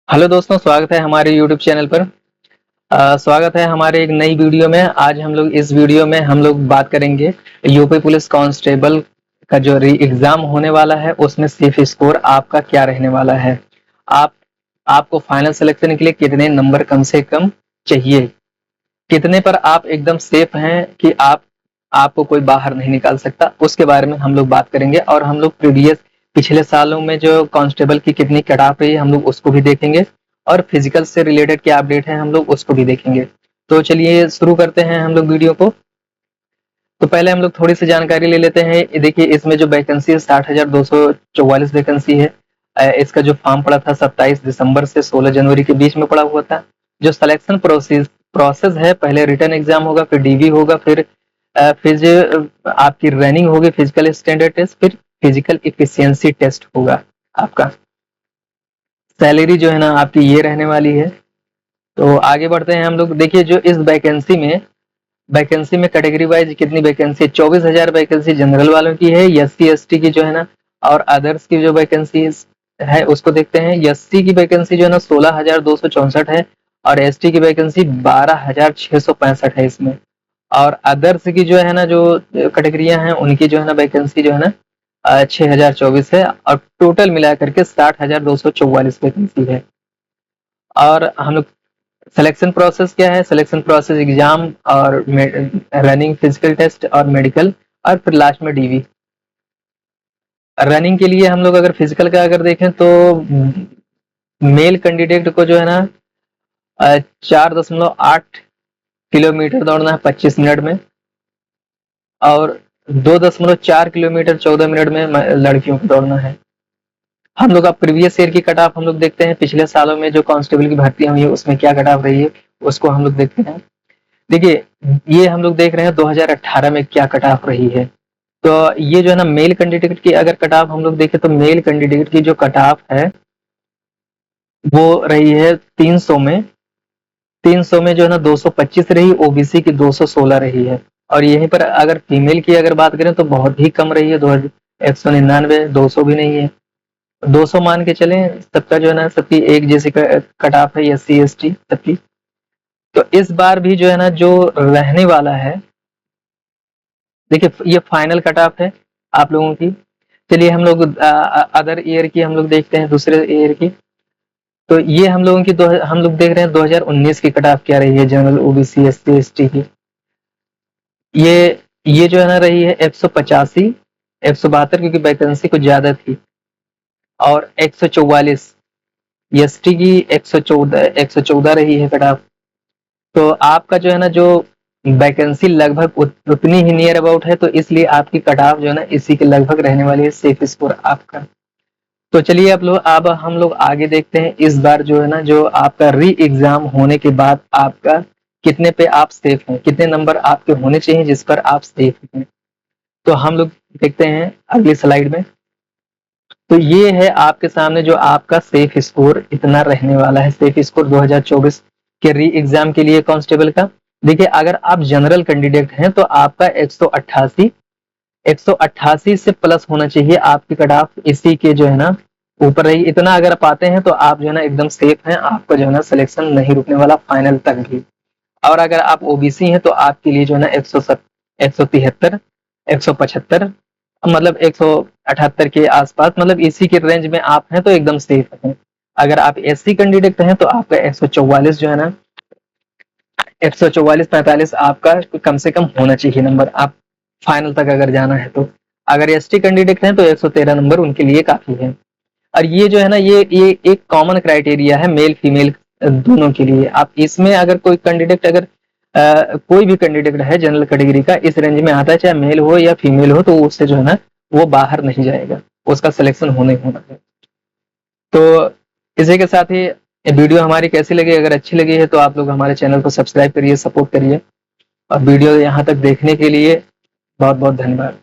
Hello दोस्तों, स्वागत है हमारे यूट्यूब चैनल पर। स्वागत है हमारे एक नई वीडियो में। आज हम लोग इस वीडियो में हम लोग बात करेंगे यूपी पुलिस कांस्टेबल का जो री एग्जाम होने वाला है उसमें सेफ स्कोर आपका क्या रहने वाला है। आप आपको फाइनल सिलेक्शन के लिए कितने नंबर कम से कम चाहिए, कितने पर आप एकदम सेफ हैं कि आपको कोई बाहर नहीं निकाल सकता, उसके बारे में हम लोग बात करेंगे। और हम लोग पिछले सालों में जो कांस्टेबल की कितनी कट ऑफ रही है हम लोग उसको भी देखेंगे, और फिजिकल से रिलेटेड क्या अपडेट है हम लोग उसको भी देखेंगे। तो चलिए शुरू करते हैं हम लोग वीडियो को। तो पहले हम लोग थोड़ी सी जानकारी ले लेते हैं। देखिए, इसमें जो वैकेंसी है 60,244 वैकेंसी है। इसका जो फॉर्म पड़ा था 27 दिसंबर से 16 जनवरी के बीच में पड़ा हुआ था। जो सिलेक्शन प्रोसेस है, पहले रिटन एग्जाम होगा, फिर डीवी होगा, फिर आपकी रनिंग होगी, फिजिकल स्टैंडर्ड टेस्ट, फिर फिजिकल इफिशियंसी टेस्ट होगा आपका। सैलरी जो है ना आपकी ये रहने वाली है। तो आगे बढ़ते हैं हम लोग। देखिए, जो इस वैकेंसी में कैटेगरी वाइज कितनी वैकेंसी है, 24,000 वैकेंसी जनरल वालों की है। एससी एसटी की जो है ना और अदर्स की जो वैकेंसी है उसको देखते हैं। एससी की वैकेंसी जो है ना 16,264 है, और एसटी की वैकेंसी 12,665 है इसमें। और अदर्स की जो है ना जो कैटेगरियां हैं उनकी जो है ना वैकेंसी जो है ना 6,024 है, और टोटल मिला करके 60,244 वैकेंसी है। और हम लोग सिलेक्शन प्रोसेस क्या है, सिलेक्शन प्रोसेस एग्जाम और रनिंग, फिजिकल टेस्ट और मेडिकल, और फिर लास्ट में डीवी। रनिंग के लिए हम लोग अगर फिजिकल का अगर देखें तो मेल कैंडिडेट को जो है ना 4.8 किलोमीटर दौड़ना है 25 मिनट में, और 2.4 किलोमीटर 14 मिनट में लड़कियों को दौड़ना है। हम लोग अब प्रीवियस ईयर की कट ऑफ हम लोग देखते हैं, पिछले सालों में जो कांस्टेबल की भर्तियां हुई है उसमें क्या कट ऑफ रही है उसको हम लोग देखते हैं। देखिए, ये हम लोग देख रहे हैं 2018 में क्या कट ऑफ रही है। तो ये जो है ना मेल कैंडिडेट की अगर कट ऑफ हम लोग देखें तो मेल कैंडिडेट की जो कट ऑफ है वो रही है 300 में जो है ना 225 रही, ओबीसी की 216 रही है। और यहीं पर अगर फीमेल की अगर बात करें तो बहुत ही कम रही है, 199, 200 भी नहीं है। 200 मान के चलें, सबका जो है ना सबकी एक जैसी कट ऑफ है, एससी एसटी सबकी। तो इस बार भी जो है ना जो रहने वाला है, देखिए ये फाइनल कट ऑफ है आप लोगों की। चलिए हम लोग अदर ईयर की हम लोग देखते हैं, दूसरे ईयर की। तो ये हम लोगों की हम लोग देख रहे हैं 2019 की कट ऑफ क्या रही है जनरल ओबीसी एससी एसटी की। ये जो है ना रही है 185, 172, क्योंकि वैकेंसी कुछ ज्यादा थी, और 144 एसटी की 114 रही है कट ऑफ। तो आपका जो है ना जो वैकेंसी लगभग उतनी ही नियर अबाउट है, तो इसलिए आपकी कट ऑफ जो है ना इसी के लगभग रहने वाली है, सेफ स्कोर आपका। तो चलिए अब हम लोग आगे देखते हैं, इस बार जो है ना जो आपका री एग्जाम होने के बाद आपका कितने पे आप सेफ हैं, कितने नंबर आपके होने चाहिए जिस पर आप सेफ हैं। तो हम लोग देखते हैं अगली स्लाइड में। तो ये है आपके सामने जो आपका सेफ स्कोर इतना रहने वाला है, सेफ स्कोर 2024 के री एग्जाम के लिए कांस्टेबल का। देखिए, अगर आप जनरल कैंडिडेट हैं तो आपका 188 से प्लस होना चाहिए आपकी कट ऑफ, इसी के जो है ना ऊपर रही। इतना अगर आप आते हैं तो आप जो है ना एकदम सेफ हैं, आपका जो है ना सिलेक्शन नहीं रुकने वाला फाइनल तक भी। और अगर आप ओबीसी हैं तो आपके लिए जो है ना 173, 175, मतलब 178 के आसपास, मतलब इसी के रेंज में आप हैं तो एकदम सेफ हैं। अगर आप एससी कैंडिडेट हैं तो आपका 144 जो है ना 144 45 आपका कम से कम होना चाहिए नंबर, आप फाइनल तक अगर जाना है तो। अगर एसटी कैंडिडेट हैं तो 113 नंबर उनके लिए काफी है। और ये जो है ना ये एक कॉमन क्राइटेरिया है मेल फीमेल दोनों के लिए। आप इसमें अगर कोई कैंडिडेट अगर कोई भी कैंडिडेट है जनरल कैटेगरी का इस रेंज में आता है, चाहे मेल हो या फीमेल हो, तो उससे जो है ना वो बाहर नहीं जाएगा, उसका सिलेक्शन होने होना है। तो इसी के साथ ही वीडियो हमारी कैसी लगी, अगर अच्छी लगी है तो आप लोग हमारे चैनल को सब्सक्राइब करिए, सपोर्ट करिए। और वीडियो यहाँ तक देखने के लिए बहुत बहुत धन्यवाद।